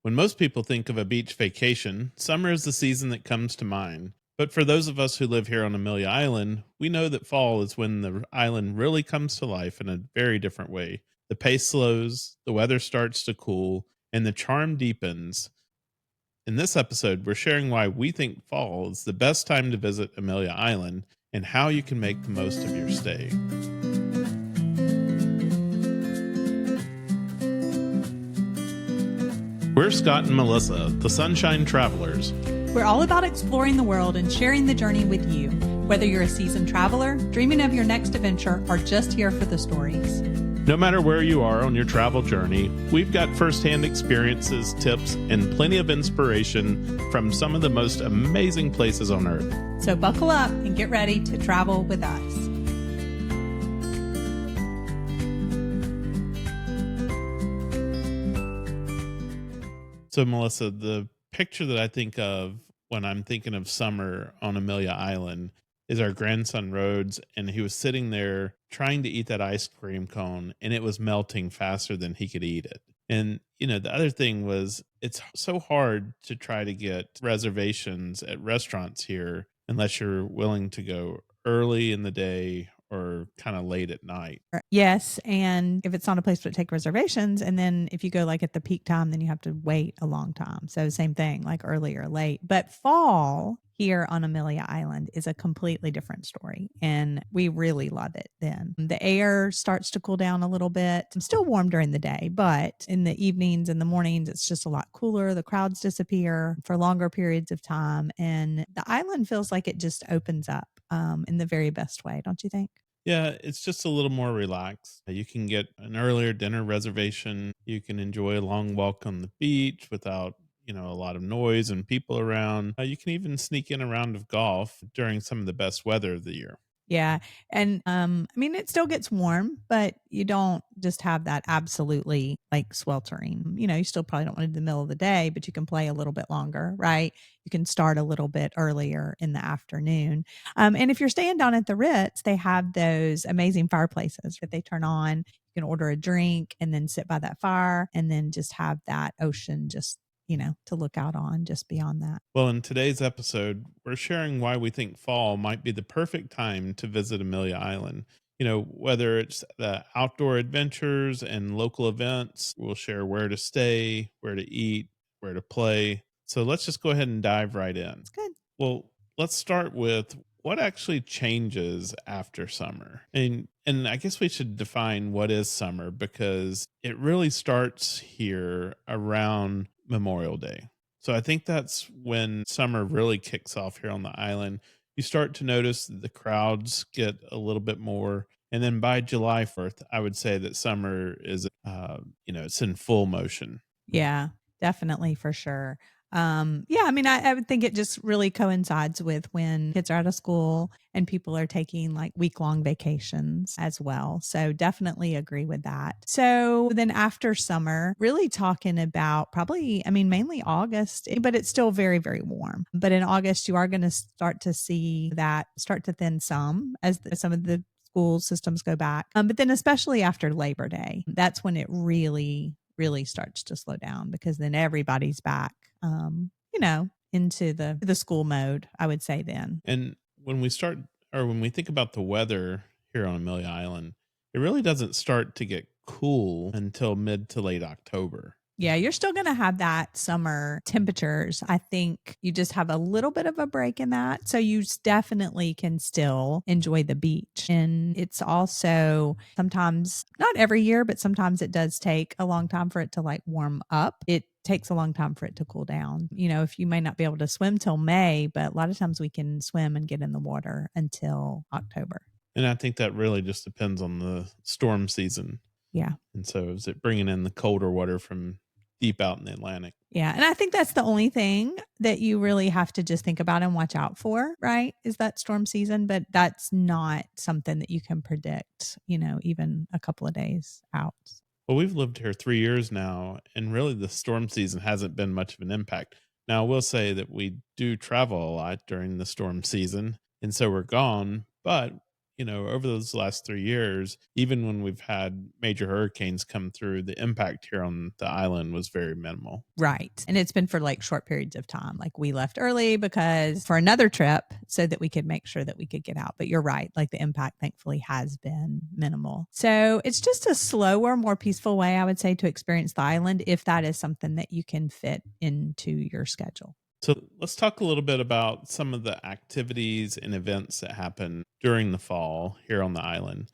When most people think of a beach vacation, summer is the season that comes to mind. But for those of us who live here on Amelia Island, we know that fall is when the island really comes to life in a very different way. The pace slows, the weather starts to cool, and the charm deepens. In this episode, we're sharing why we think fall is the best time to visit Amelia Island and how you can make the most of your stay. We're Scott and Melissa, the Sunshine Travelers. We're all about exploring the world and sharing the journey with you. Whether you're a seasoned traveler, dreaming of your next adventure, or just here for the stories. No matter where you are on your travel journey, we've got firsthand experiences, tips, and plenty of inspiration from some of the most amazing places on earth. So buckle up and get ready to travel with us. So, Melissa, the picture that I think of when I'm thinking of summer on Amelia Island is our grandson Rhodes, and he was sitting there trying to eat that ice cream cone, and it was melting faster than he could eat it. And, the other thing was it's so hard to try to get reservations at restaurants here unless you're willing to go early in the day or kind of late at night. Yes, and if it's not a place to take reservations, and then if you go like at the peak time, then you have to wait a long time. So same thing, like early or late. But fall here on Amelia Island is a completely different story, and we really love it then. The air starts to cool down a little bit. It's still warm during the day, but in the evenings and the mornings, it's just a lot cooler. The crowds disappear for longer periods of time, and the island feels like it just opens up in the very best way, don't you think? Yeah, it's just a little more relaxed. You can get an earlier dinner reservation. You can enjoy a long walk on the beach without, a lot of noise and people around. You can even sneak in a round of golf during some of the best weather of the year. Yeah. And it still gets warm, but you don't just have that absolutely like sweltering. You still probably don't want to do the middle of the day, but you can play a little bit longer, right? You can start a little bit earlier in the afternoon. And if you're staying down at the Ritz, they have those amazing fireplaces that they turn on. You can order a drink and then sit by that fire and then just have that ocean just to look out on just beyond that. Well, in today's episode, we're sharing why we think fall might be the perfect time to visit Amelia Island. Whether it's the outdoor adventures and local events, we'll share where to stay, where to eat, where to play. So let's just go ahead and dive right in. It's good. Well, let's start with what actually changes after summer. And I guess we should define what is summer, because it really starts here around Memorial Day. So I think that's when summer really kicks off here on the island. You start to notice that the crowds get a little bit more. And then by July 4th, I would say that summer is, it's in full motion. Yeah, definitely, for sure. I would think it just really coincides with when kids are out of school and people are taking like week-long vacations as well. So definitely agree with that. So then after summer, really talking about probably, mainly August, but it's still very, very warm. But in August, you are going to start to see that start to thin some as some of the school systems go back. But then especially after Labor Day, that's when it really starts to slow down, because then everybody's back, into the school mode, I would say then. And when we think about the weather here on Amelia Island, it really doesn't start to get cool until mid to late October. Yeah, you're still going to have that summer temperatures. I think you just have a little bit of a break in that. So you definitely can still enjoy the beach. And it's also sometimes, not every year, but sometimes it does take a long time for it to like warm up. It takes a long time for it to cool down. If you may not be able to swim till May, but a lot of times we can swim and get in the water until October. And I think that really just depends on the storm season. Yeah. And so is it bringing in the colder water from deep out in the Atlantic? Yeah. And I think that's the only thing that you really have to just think about and watch out for, right? Is that storm season. But that's not something that you can predict, even a couple of days out. Well, we've lived here 3 years now, and really the storm season hasn't been much of an impact. Now, I will say that we do travel a lot during the storm season, and so we're gone. But, over those last 3 years, even when we've had major hurricanes come through, the impact here on the island was very minimal. Right. And it's been for like short periods of time. Like we left early because for another trip so that we could make sure that we could get out. But you're right. Like the impact thankfully has been minimal. So it's just a slower, more peaceful way, I would say, to experience the island if that is something that you can fit into your schedule. So let's talk a little bit about some of the activities and events that happen during the fall here on the island.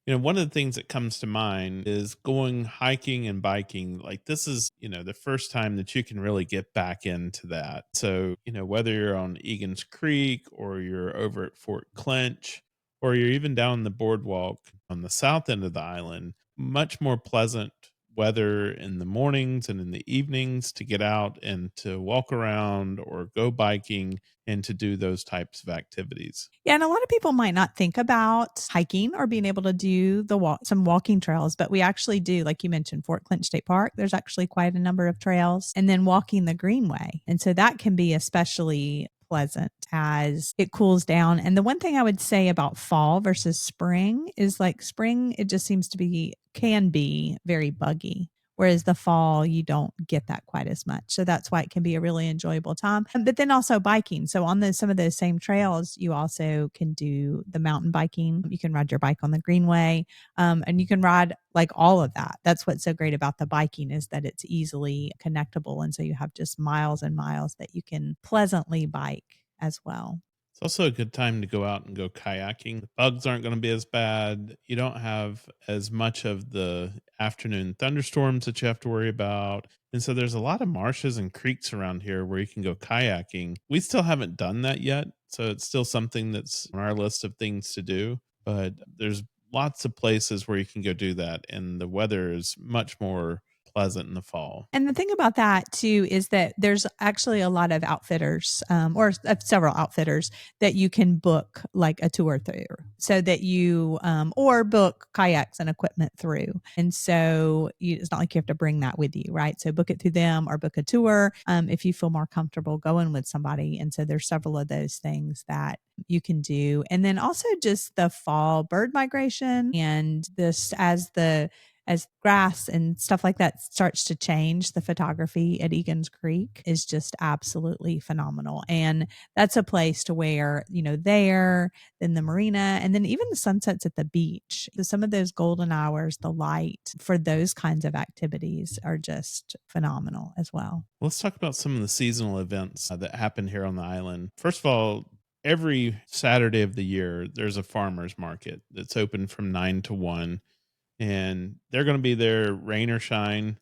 One of the things that comes to mind is going hiking and biking. Like this is, the first time that you can really get back into that. So, whether you're on Egan's Creek or you're over at Fort Clinch or you're even down the boardwalk on the south end of the island, much more pleasant weather in the mornings and in the evenings to get out and to walk around or go biking and to do those types of activities. Yeah, and a lot of people might not think about hiking or being able to do some walking trails, but we actually do, like you mentioned, Fort Clinch State Park. There's actually quite a number of trails, and then walking the Greenway, and so that can be especially pleasant as it cools down. And the one thing I would say about fall versus spring is like spring, it just seems to can be very buggy. Whereas the fall, you don't get that quite as much. So that's why it can be a really enjoyable time. But then also biking. So on some of those same trails, you also can do the mountain biking. You can ride your bike on the Greenway, and you can ride like all of that. That's what's so great about the biking is that it's easily connectable. And so you have just miles and miles that you can pleasantly bike as well. It's also a good time to go out and go kayaking. The bugs aren't going to be as bad. You don't have as much of the afternoon thunderstorms that you have to worry about. And so there's a lot of marshes and creeks around here where you can go kayaking. We still haven't done that yet. So it's still something that's on our list of things to do. But there's lots of places where you can go do that. And the weather is much more pleasant in the fall. And the thing about that too is that there's actually a lot of outfitters or several outfitters that you can book like a tour through so that you or book kayaks and equipment through. And so it's not like you have to bring that with you, right? So book it through them or book a tour if you feel more comfortable going with somebody. And so there's several of those things that you can do. And then also just the fall bird migration and this as grass and stuff like that starts to change, the photography at Egan's Creek is just absolutely phenomenal. And that's a place to where, there, then the marina, and then even the sunsets at the beach. Some of those golden hours, the light for those kinds of activities are just phenomenal as well. Let's talk about some of the seasonal events that happen here on the island. First of all, every Saturday of the year, there's a farmer's market that's open from 9 to 1. And they're going to be there, rain or shine.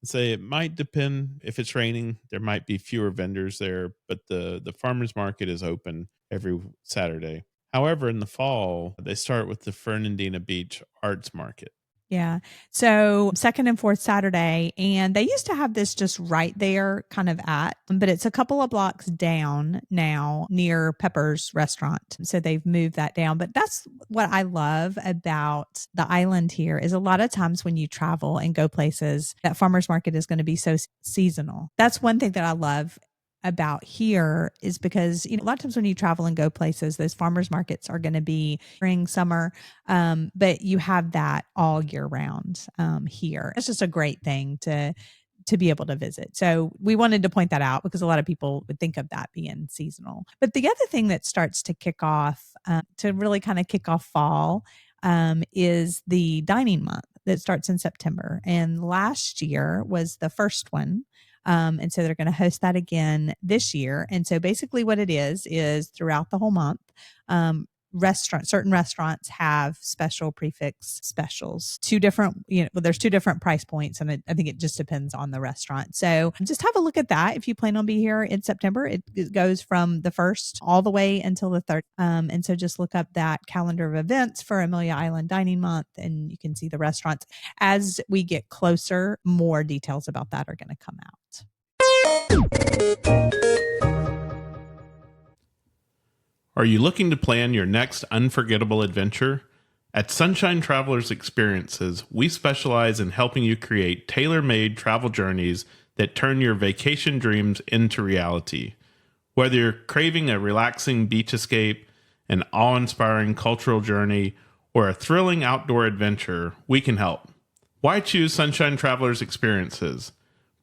Say it might depend. If it's raining, there might be fewer vendors there, but the farmers market is open every Saturday. However, in the fall, they start with the Fernandina Beach Arts Market. Yeah. So second and fourth Saturday. And they used to have this just right there kind of but it's a couple of blocks down now near Pepper's restaurant. So they've moved that down. But that's what I love about the island here is a lot of times when you travel and go places, that farmer's market is going to be so seasonal. That's one thing that I love about here is because a lot of times when you travel and go places, those farmers markets are going to be spring, summer, but you have that all year round here. It's just a great thing to be able to visit. So we wanted to point that out because a lot of people would think of that being seasonal. But the other thing that starts to kick off, to really kind of kick off fall, is the dining month that starts in September. And last year was the first one. And so they're going to host that again this year. And so basically what it is throughout the whole month, certain restaurants have special prefix specials, there's two different price points. And I think it just depends on the restaurant. So just have a look at that. If you plan on being here in September, it goes from the 1st all the way until the 3rd. And so just look up that calendar of events for Amelia Island Dining Month and you can see the restaurants. As we get closer, more details about that are going to come out. Are you looking to plan your next unforgettable adventure? At Sunshine Travelers Experiences, we specialize in helping you create tailor-made travel journeys that turn your vacation dreams into reality. Whether you're craving a relaxing beach escape, an awe inspiring cultural journey, or a thrilling outdoor adventure, we can help. Why choose Sunshine Travelers Experiences?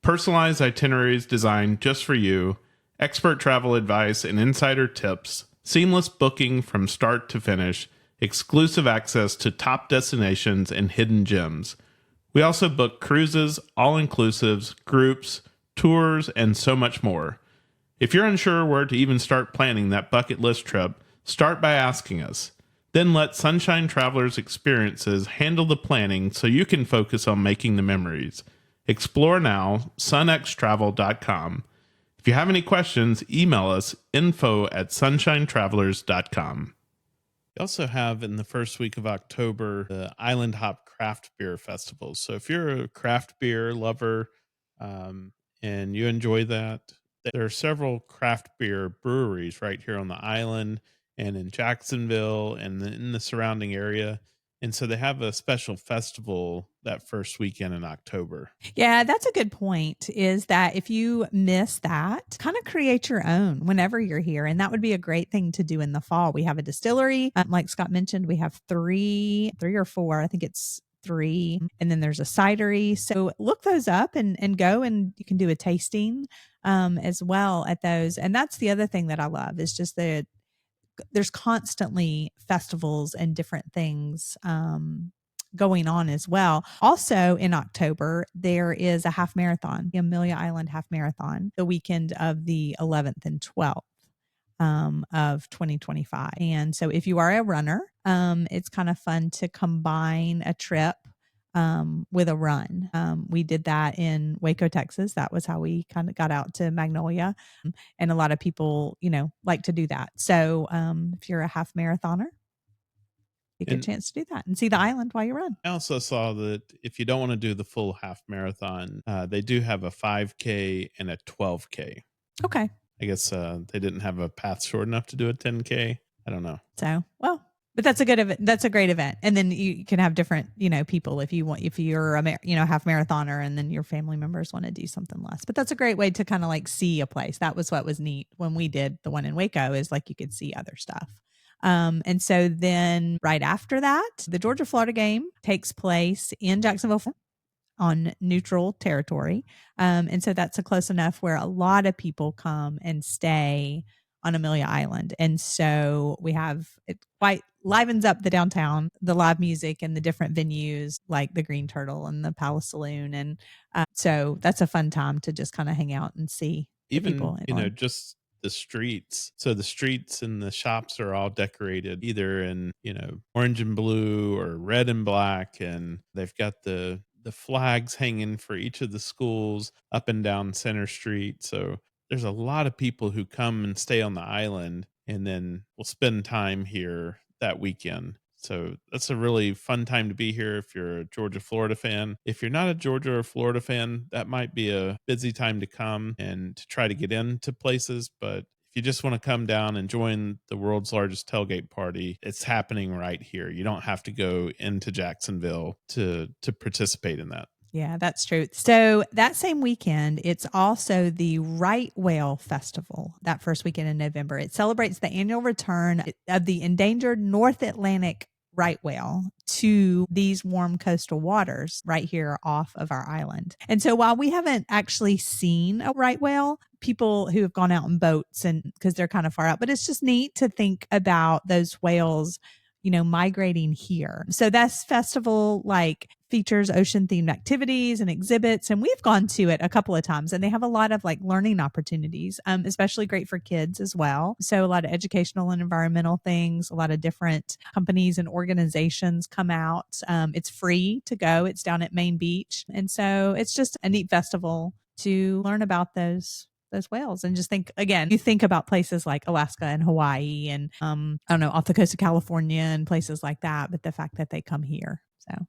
Personalized itineraries designed just for you, expert travel advice and insider tips, seamless booking from start to finish, exclusive access to top destinations and hidden gems. We also book cruises, all-inclusives, groups, tours, and so much more. If you're unsure where to even start planning that bucket list trip, start by asking us. Then let Sunshine Travelers Experiences handle the planning so you can focus on making the memories. Explore now, sunxtravel.com. If you have any questions, email us info@sunshinetravelers.com. We also have in the first week of October the Island Hop Craft Beer Festival. So if you're a craft beer lover and you enjoy that, there are several craft beer breweries right here on the island and in Jacksonville and in the surrounding area. And so they have a special festival that first weekend in October. Yeah, that's a good point. Is that if you miss that, kind of create your own whenever you're here. And that would be a great thing to do in the fall. We have a distillery. Like Scott mentioned, we have three or four. I think it's three. And then there's a cidery. So look those up and go and you can do a tasting as well at those. And that's the other thing that I love is just there's constantly festivals and different things going on as well. Also in October, there is a half marathon, the Amelia Island half marathon, the weekend of the 11th and 12th of 2025. And so if you are a runner, it's kind of fun to combine a trip with a run. We did that in Waco, Texas. That was how we kind of got out to Magnolia. And a lot of people, like to do that. So if you're a half marathoner, a good chance to do that and see the island while you run. I also saw that if you don't want to do the full half marathon, they do have a 5K and a 12K. Okay. I guess they didn't have a path short enough to do a 10K. I don't know. So, well, but that's a good event. That's a great event. And then you can have different, people if you're a, half marathoner and then your family members want to do something less. But that's a great way to kind of like see a place. That was what was neat when we did the one in Waco is like you could see other stuff. And so then right after that, the Georgia-Florida game takes place in Jacksonville on neutral territory. And so that's a close enough where a lot of people come and stay on Amelia Island. And so it quite livens up the downtown, the live music and the different venues like the Green Turtle and the Palace Saloon. And so that's a fun time to just kind of hang out and see Even, people. just the streets. So the streets and the shops are all decorated either in, orange and blue or red and black. And they've got the flags hanging for each of the schools up and down Center Street. So there's a lot of people who come and stay on the island and then will spend time here that weekend. So that's a really fun time to be here if you're a Georgia Florida fan. If you're not a Georgia or Florida fan, that might be a busy time to come and to try to get into places. But if you just want to come down and join the world's largest tailgate party, it's happening right here. You don't have to go into Jacksonville to participate in that. Yeah, that's true. So that same weekend, it's also the Right Whale Festival that first weekend in November. It celebrates the annual return of the endangered North Atlantic right whale to these warm coastal waters right here off of our island. And so while we haven't actually seen a right whale, people who have gone out in boats and because they're kind of far out, but it's just neat to think about those whales migrating here. So this festival features ocean themed activities and exhibits. And we've gone to it a couple of times and they have a lot of learning opportunities, especially great for kids as well. So a lot of educational and environmental things, a lot of different companies and organizations come out. It's free to go. It's down at Main Beach. And so it's just a neat festival to learn about those whales and just think again, you think about places like Alaska and Hawaii and I don't know, off the coast of California and places like that, but the fact that they come here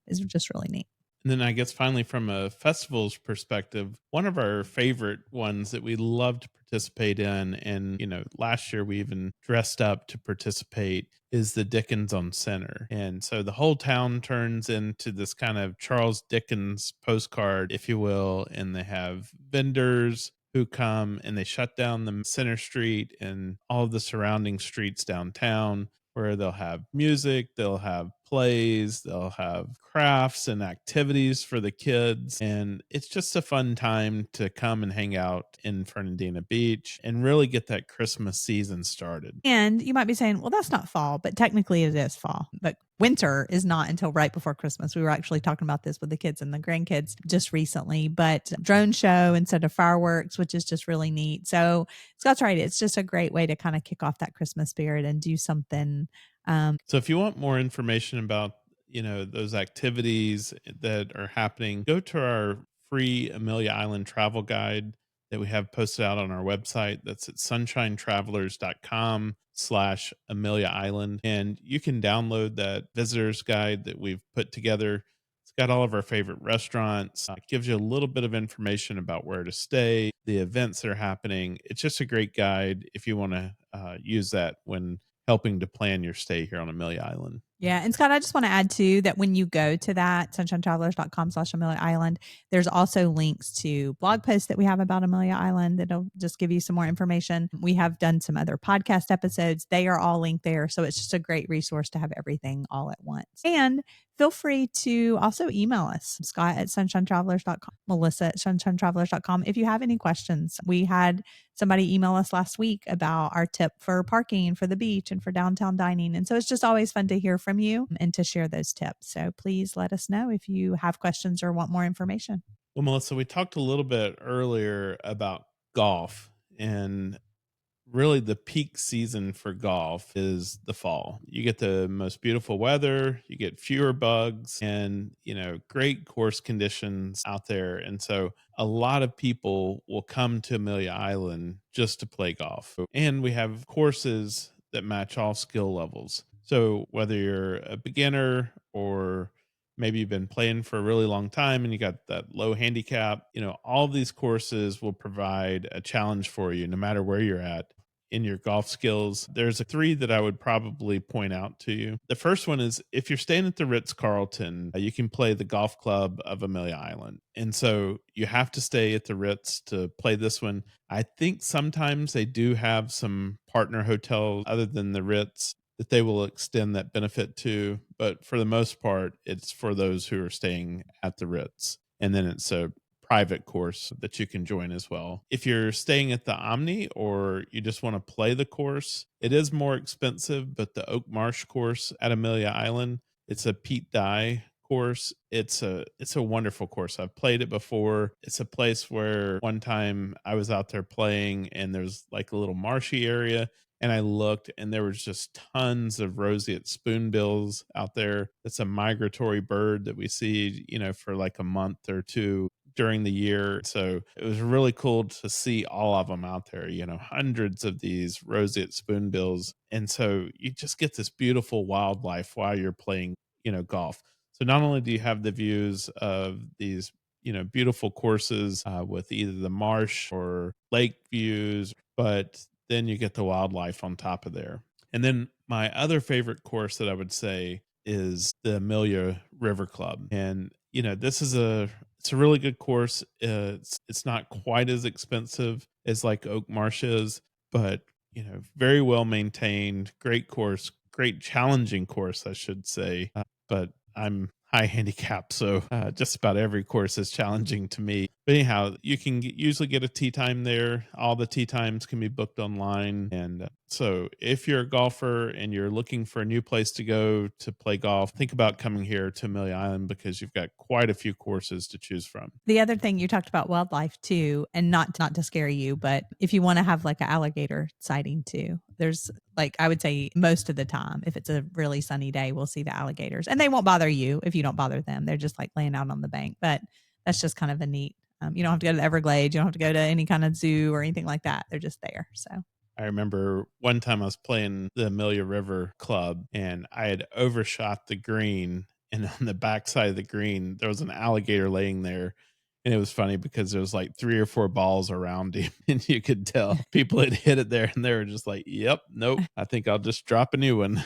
is just really neat. And then I guess finally from a festival's perspective, one of our favorite ones that we love to participate in, and last year we even dressed up to participate, is the Dickens on Center. And so the whole town turns into this kind of Charles Dickens postcard, if you will, and they have vendors who come and they shut down the center street and all of the surrounding streets downtown where they'll have music, they'll have plays, they'll have crafts and activities for the kids. And it's just a fun time to come and hang out in Fernandina Beach and really get that Christmas season started. And you might be saying, well, that's not fall, but technically it is fall. But winter is not until right before Christmas. We were actually talking about this with the kids and the grandkids just recently, but drone show instead of fireworks, which is just really neat. So Scott's right. It's just a great way to kind of kick off that Christmas spirit and do something. So if you want more information about, those activities that are happening, go to our free Amelia Island travel guide that we have posted out on our website. That's at sunshinetravelers.com/Amelia Island. And you can download that visitor's guide that we've put together. It's got all of our favorite restaurants. It gives you a little bit of information about where to stay, the events that are happening. It's just a great guide if you want to use that when helping to plan your stay here on Amelia Island. Yeah. And Scott, I just want to add too that when you go to that sunshinetravelers.com/Amelia Island, there's also links to blog posts that we have about Amelia Island that'll just give you some more information. We have done some other podcast episodes. They are all linked there. So it's just a great resource to have everything all at once. And feel free to also email us, Scott@sunshinetravelers.com, Melissa@sunshinetravelers.com, if you have any questions. We had somebody email us last week about our tip for parking for the beach and for downtown dining. And so it's just always fun to hear from you and to share those tips. So please let us know if you have questions or want more information. Well, Melissa, we talked a little bit earlier about golf, and really the peak season for golf is the fall. You get the most beautiful weather, you get fewer bugs, and great course conditions out there. And so a lot of people will come to Amelia Island just to play golf. And we have courses that match all skill levels. So whether you're a beginner or maybe you've been playing for a really long time and you got that low handicap, all of these courses will provide a challenge for you no matter where you're at in your golf skills. There's three that I would probably point out to you. The first one is if you're staying at the Ritz-Carlton, you can play the golf club of Amelia Island. And so you have to stay at the Ritz to play this one. I think sometimes they do have some partner hotels other than the Ritz that they will extend that benefit to. But for the most part, it's for those who are staying at the Ritz. And then it's a private course that you can join as well. If you're staying at the Omni or you just want to play the course, it is more expensive, but the Oak Marsh course at Amelia Island, it's a Pete Dye course. It's a wonderful course. I've played it before. It's a place where one time I was out there playing and there's like a little marshy area and I looked and there was just tons of roseate spoonbills out there. It's a migratory bird that we see, for like a month or two during the year. So it was really cool to see all of them out there, hundreds of these roseate spoonbills. And so you just get this beautiful wildlife while you're playing, golf. So not only do you have the views of these, beautiful courses with either the marsh or lake views, but then you get the wildlife on top of there. And then my other favorite course that I would say is the Amelia River Club. And, this is it's a really good course. It's not quite as expensive as like Oak Marsh is, but very well maintained, great course, great challenging course, I should say. But I'm high handicap, so just about every course is challenging to me. But anyhow, you can usually get a tee time there. All the tee times can be booked online. And so if you're a golfer and you're looking for a new place to go to play golf, think about coming here to Amelia Island because you've got quite a few courses to choose from. The other thing you talked about wildlife too, and not to scare you, but if you want to have like an alligator sighting too, there's like, I would say most of the time, if it's a really sunny day, we'll see the alligators and they won't bother you if you don't bother them. They're just like laying out on the bank, but that's just kind of a neat, you don't have to go to the Everglades. You don't have to go to any kind of zoo or anything like that. They're just there. So I remember one time I was playing the Amelia River Club and I had overshot the green. And on the backside of the green, there was an alligator laying there. And it was funny because there was like 3 or 4 balls around him. And you could tell people had hit it there. And they were just like, yep, nope, I think I'll just drop a new one.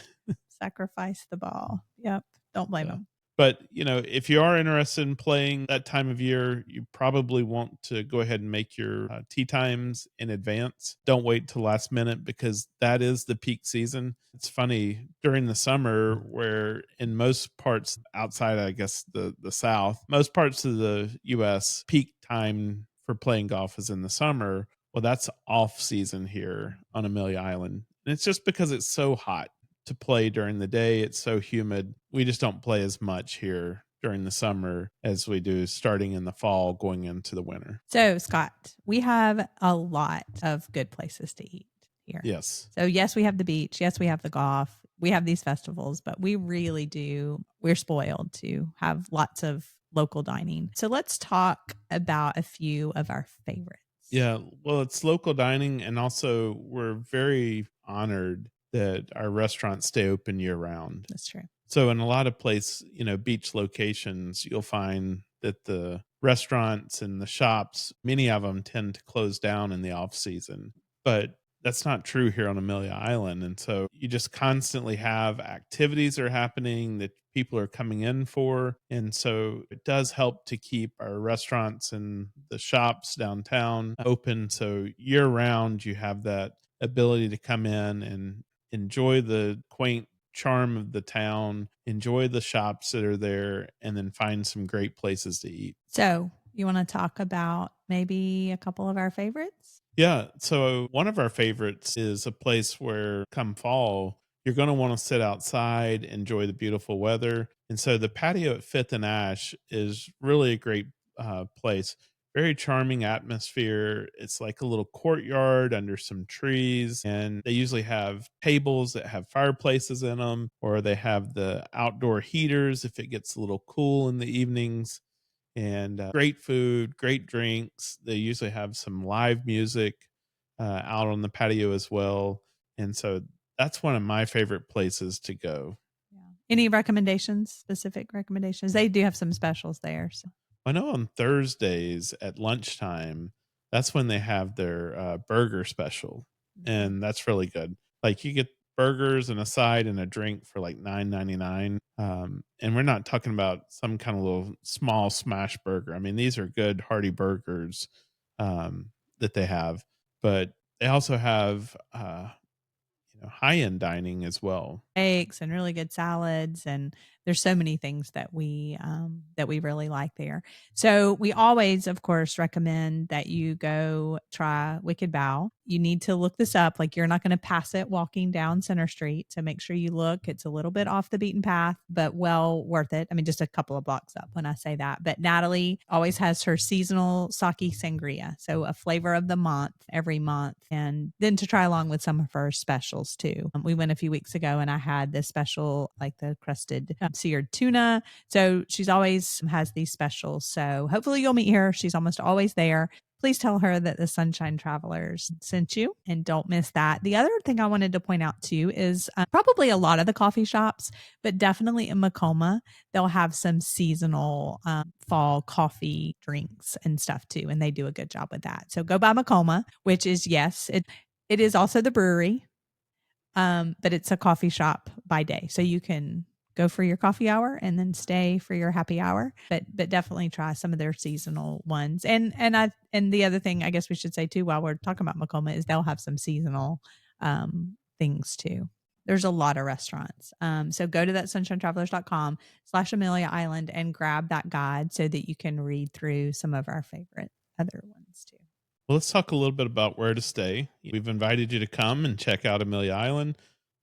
sacrifice the ball. Yep. Don't blame them. But, if you are interested in playing that time of year, you probably want to go ahead and make your tee times in advance. Don't wait till last minute because that is the peak season. It's funny during the summer where in most parts outside, I guess the South, most parts of the US peak time for playing golf is in the summer. Well, that's off season here on Amelia Island. And it's just because it's so hot to play during the day. It's so humid. We just don't play as much here during the summer as we do starting in the fall going into the winter. So, Scott, we have a lot of good places to eat here. Yes. So, yes, we have the beach. Yes, we have the golf. We have these festivals, but we really do. We're spoiled to have lots of local dining. So, let's talk about a few of our favorites. Yeah. Well, it's local dining. And also, we're very honored that our restaurants stay open year round. That's true. So in a lot of beach locations, you'll find that the restaurants and the shops, many of them tend to close down in the off season. But that's not true here on Amelia Island. And so you just constantly have activities that are happening that people are coming in for. And so it does help to keep our restaurants and the shops downtown open. So year round, you have that ability to come in and enjoy the quaint charm of the town, enjoy the shops that are there, and then find some great places to eat. So, you want to talk about maybe a couple of our favorites? Yeah. So, one of our favorites is a place where come fall, you're going to want to sit outside, enjoy the beautiful weather. And so, the patio at Fifth and Ash is really a great place. Very charming atmosphere. It's like a little courtyard under some trees, and they usually have tables that have fireplaces in them, or they have the outdoor heaters if it gets a little cool in the evenings. And great food, great drinks. They usually have some live music out on the patio as well. And so that's one of my favorite places to go. Yeah. Any recommendations, specific recommendations? They do have some specials there. So. I know on Thursdays at lunchtime, that's when they have their burger special, and that's really good. Like you get burgers and a side and a drink for like $9.99. And we're not talking about some kind of little small smash burger. I mean, these are good hearty burgers that they have, but they also have high end dining as well. Eggs and really good salads, and there's so many things that we really like there. So we always, of course, recommend that you go try Wicked Bow. You need to look this up. Like you're not going to pass it walking down Center Street. So make sure you look. It's a little bit off the beaten path, but well worth it. I mean, just a couple of blocks up when I say that. But Natalie always has her seasonal sake sangria. So a flavor of the month every month. And then to try along with some of her specials too. We went a few weeks ago and I had this special, like the crusted seared tuna. So she's always has these specials. So hopefully you'll meet her. She's almost always there. Please tell her that the Sunshine Travelers sent you and don't miss that. The other thing I wanted to point out too is probably a lot of the coffee shops, but definitely in Macoma, they'll have some seasonal fall coffee drinks and stuff too. And they do a good job with that. So go by Macoma, which is, yes, it is also the brewery, but it's a coffee shop by day. So you can go for your coffee hour and then stay for your happy hour, but definitely try some of their seasonal ones. And the other thing I guess we should say too while we're talking about Macoma is they'll have some seasonal things too. There's a lot of restaurants. So go to that sunshinetravelers.com/Amelia Island and grab that guide so that you can read through some of our favorite other ones too. Well, let's talk a little bit about where to stay. We've invited you to come and check out Amelia Island,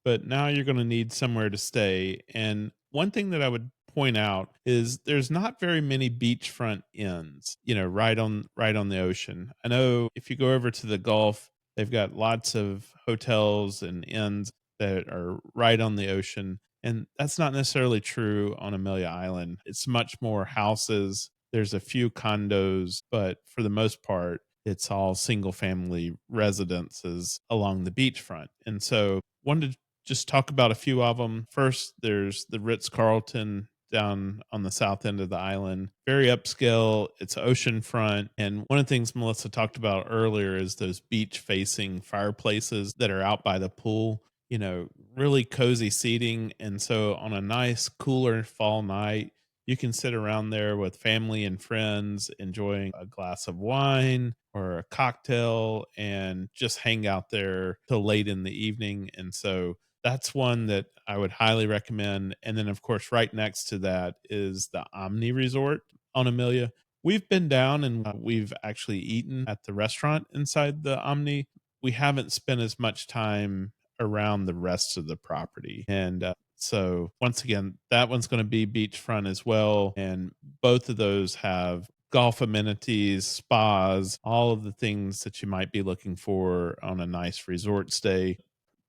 but now you're going to need somewhere to stay. And one thing that I would point out is there's not very many beachfront inns, right on the ocean. I know if you go over to the Gulf, they've got lots of hotels and inns that are right on the ocean, and that's not necessarily true on Amelia Island. It's much more houses. There's a few condos, but for the most part, it's all single family residences along the beachfront. And so wanted to just talk about a few of them. First, there's the Ritz-Carlton down on the south end of the island. Very upscale. It's oceanfront. And one of the things Melissa talked about earlier is those beach facing fireplaces that are out by the pool, really cozy seating. And so on a nice, cooler fall night, You can sit around there with family and friends, enjoying a glass of wine or a cocktail and just hang out there till late in the evening. And so that's one that I would highly recommend. And then, of course, right next to that is the Omni Resort on Amelia. We've been down and we've actually eaten at the restaurant inside the Omni. We haven't spent as much time around the rest of the property. And so, once again, that one's going to be beachfront as well. And both of those have golf amenities, spas, all of the things that you might be looking for on a nice resort stay.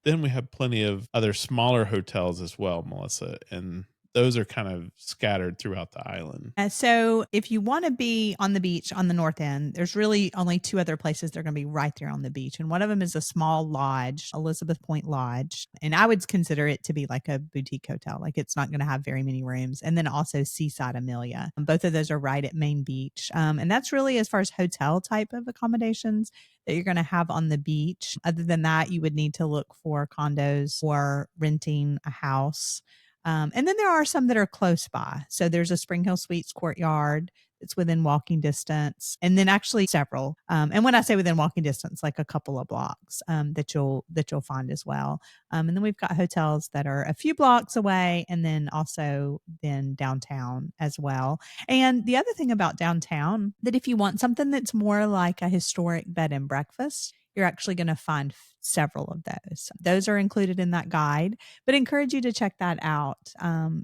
Then we have plenty of other smaller hotels as well, Melissa, and those are kind of scattered throughout the island. So if you want to be on the beach on the north end, there's really only two other places that are going to be right there on the beach. And one of them is a small lodge, Elizabeth Point Lodge. And I would consider it to be like a boutique hotel. Like it's not going to have very many rooms. And then also Seaside Amelia. Both of those are right at Main Beach. And that's really as far as hotel type of accommodations that you're going to have on the beach. Other than that, you would need to look for condos or renting a house. And then there are some that are close by. So there's a Spring Hill Suites courtyard that's within walking distance, and then actually several. And when I say within walking distance, like a couple of blocks that you'll find as well. And then we've got hotels that are a few blocks away, and then also then downtown as well. And the other thing about downtown that if you want something that's more like a historic bed and breakfast, you're actually going to find several of those. Those are included in that guide, but encourage you to check that out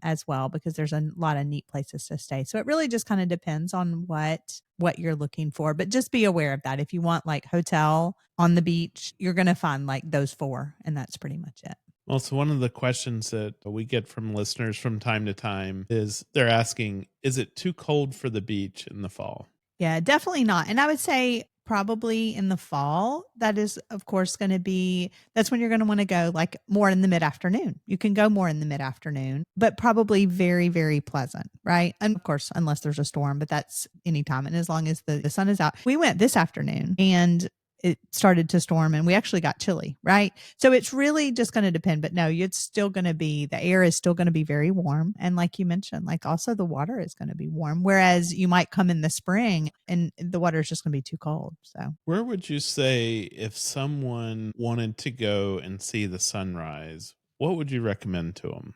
as well because there's a lot of neat places to stay. So it really just kind of depends on what you're looking for, but just be aware of that. If you want like hotel on the beach, you're going to find like those four, and that's pretty much it. Well, so one of the questions that we get from listeners from time to time is they're asking, is it too cold for the beach in the fall? Yeah, definitely not. And I would say probably in the fall, that is, of course, going to be that's when you're going to want to go like more in the mid afternoon. You can go more in the mid afternoon, but probably very, very pleasant, right? And of course, unless there's a storm, but that's anytime. And as long as the sun is out, we went this afternoon and it started to storm and we actually got chilly, right? So it's really just going to depend. But no, it's still going to be, the air is still going to be very warm. And like you mentioned, like also the water is going to be warm. Whereas you might come in the spring and the water is just going to be too cold. So Where would you say if someone wanted to go and see the sunrise, what would you recommend to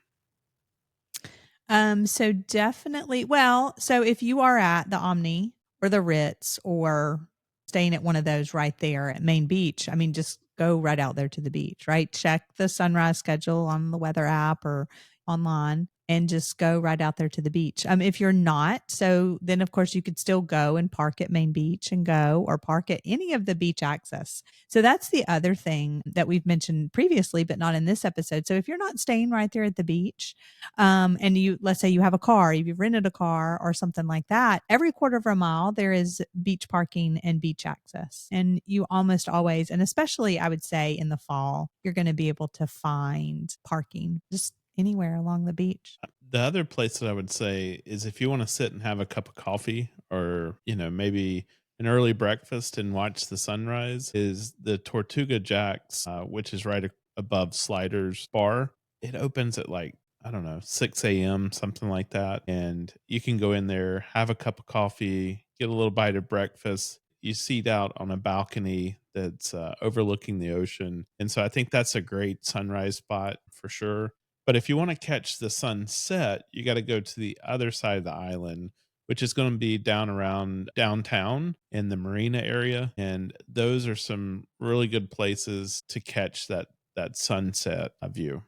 them? So definitely, well, so if you are at the Omni or the Ritz or staying at one of those right there at Main Beach, I mean, just go right out there to the beach, right? Check the sunrise schedule on the weather app or online and just go right out there to the beach. If you're not, so then of course you could still go and park at Main Beach and go or park at any of the beach access. So that's the other thing that we've mentioned previously, but not in this episode. So if you're not staying right there at the beach, and let's say you have a car, if you've rented a car or something like that, every quarter of a mile there is beach parking and beach access. And you almost always, and especially I would say in the fall, you're going to be able to find parking just anywhere along the beach. The other place that I would say is if you want to sit and have a cup of coffee or, maybe an early breakfast and watch the sunrise is the Tortuga Jacks, which is right above Sliders Bar. It opens at like, I don't know, 6 a.m., something like that. And you can go in there, have a cup of coffee, get a little bite of breakfast. You seat out on a balcony that's overlooking the ocean. And so I think that's a great sunrise spot for sure. But if you want to catch the sunset, you got to go to the other side of the island, which is going to be down around downtown in the marina area. And those are some really good places to catch that sunset view.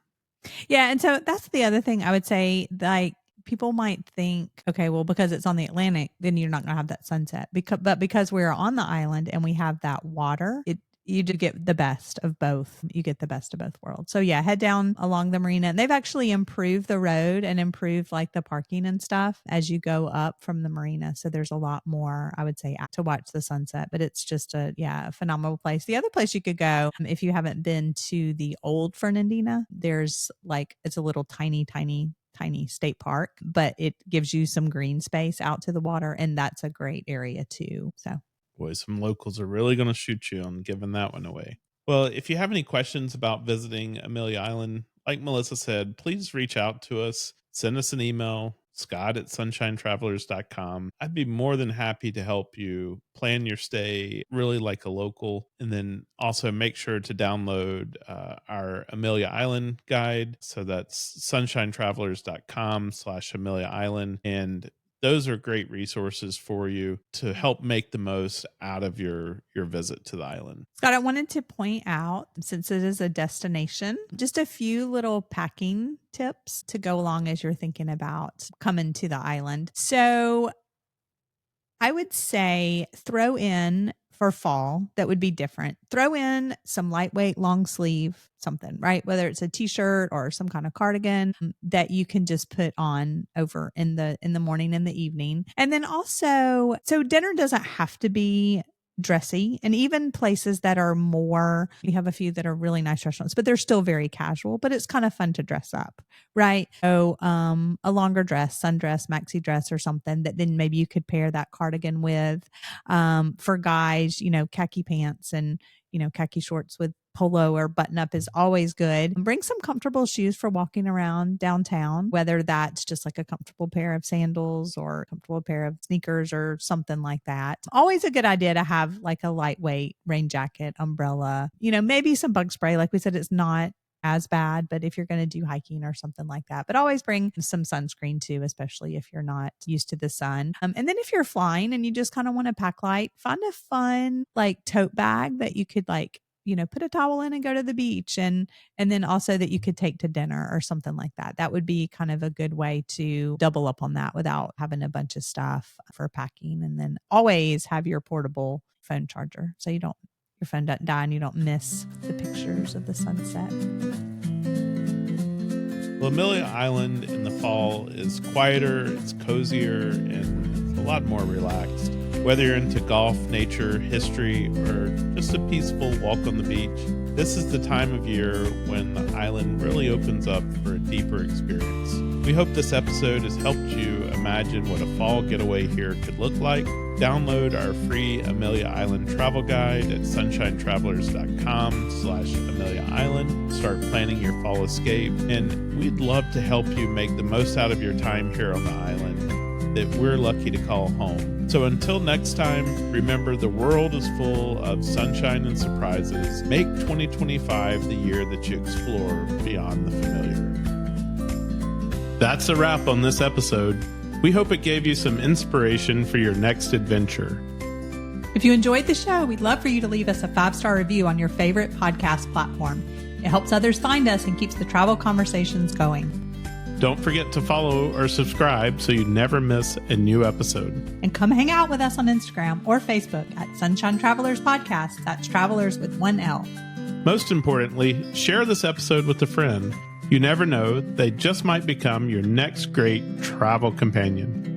Yeah, and so that's the other thing I would say, like people might think, okay, well, because it's on the Atlantic, then you're not going to have that sunset. Because we're on the island and we have that water, you do get the best of both. You get the best of both worlds. So yeah, head down along the marina. And they've actually improved the road and improved like the parking and stuff as you go up from the marina. So there's a lot more, I would say, to watch the sunset. But it's just a phenomenal place. The other place you could go, if you haven't been to the old Fernandina, there's like it's a little tiny state park, but it gives you some green space out to the water, and that's a great area too. So Boy, some locals are really going to shoot you on giving that one away. Well, if you have any questions about visiting Amelia Island, like Melissa said, please reach out to us, send us an email. scott@sunshinetravelers.com. I'd be more than happy to help you plan your stay really like a local. And then also make sure to download our Amelia Island guide. So that's sunshinetravelers.com/Amelia Island. And those are great resources for you to help make the most out of your visit to the island. Scott, I wanted to point out, since it is a destination, just a few little packing tips to go along as you're thinking about coming to the island. So I would say throw in for fall, that would be different. Throw in some lightweight long sleeve something, right? Whether it's a t-shirt or some kind of cardigan that you can just put on over in the morning and the evening. And then also, so dinner doesn't have to be dressy, and even places that are more, we have a few that are really nice restaurants, but they're still very casual, but it's kind of fun to dress up, right? So a longer dress, sundress, maxi dress or something that then maybe you could pair that cardigan with. For guys, khaki pants and khaki shorts with polo or button up is always good. Bring some comfortable shoes for walking around downtown, whether that's just like a comfortable pair of sandals or a comfortable pair of sneakers or something like that. Always a good idea to have like a lightweight rain jacket, umbrella, maybe some bug spray. Like we said, it's not as bad, but if you're going to do hiking or something like that, but always bring some sunscreen too, especially if you're not used to the sun. And then if you're flying and you just kind of want to pack light, find a fun like tote bag that you could put a towel in and go to the beach, and then also that you could take to dinner or something like that. That would be kind of a good way to double up on that without having a bunch of stuff for packing. And then always have your portable phone charger so your phone doesn't die and you don't miss the pictures of the sunset. Well, Amelia Island in the fall is quieter, it's cozier, and it's a lot more relaxed. Whether you're into golf, nature, history, or just a peaceful walk on the beach, this is the time of year when the island really opens up for a deeper experience. We hope this episode has helped you imagine what a fall getaway here could look like. Download our free Amelia Island travel guide at sunshinetravelers.com/Amelia Island. Start planning your fall escape, and we'd love to help you make the most out of your time here on the island that we're lucky to call home. So until next time, remember the world is full of sunshine and surprises. Make 2025 the year that you explore beyond the familiar. That's a wrap on this episode. We hope it gave you some inspiration for your next adventure. If you enjoyed the show, we'd love for you to leave us a 5-star review on your favorite podcast platform. It helps others find us and keeps the travel conversations going. Don't forget to follow or subscribe so you never miss a new episode. And come hang out with us on Instagram or Facebook at Sunshine Travelers Podcast. That's Travelers with 1 L. Most importantly, share this episode with a friend. You never know, they just might become your next great travel companion.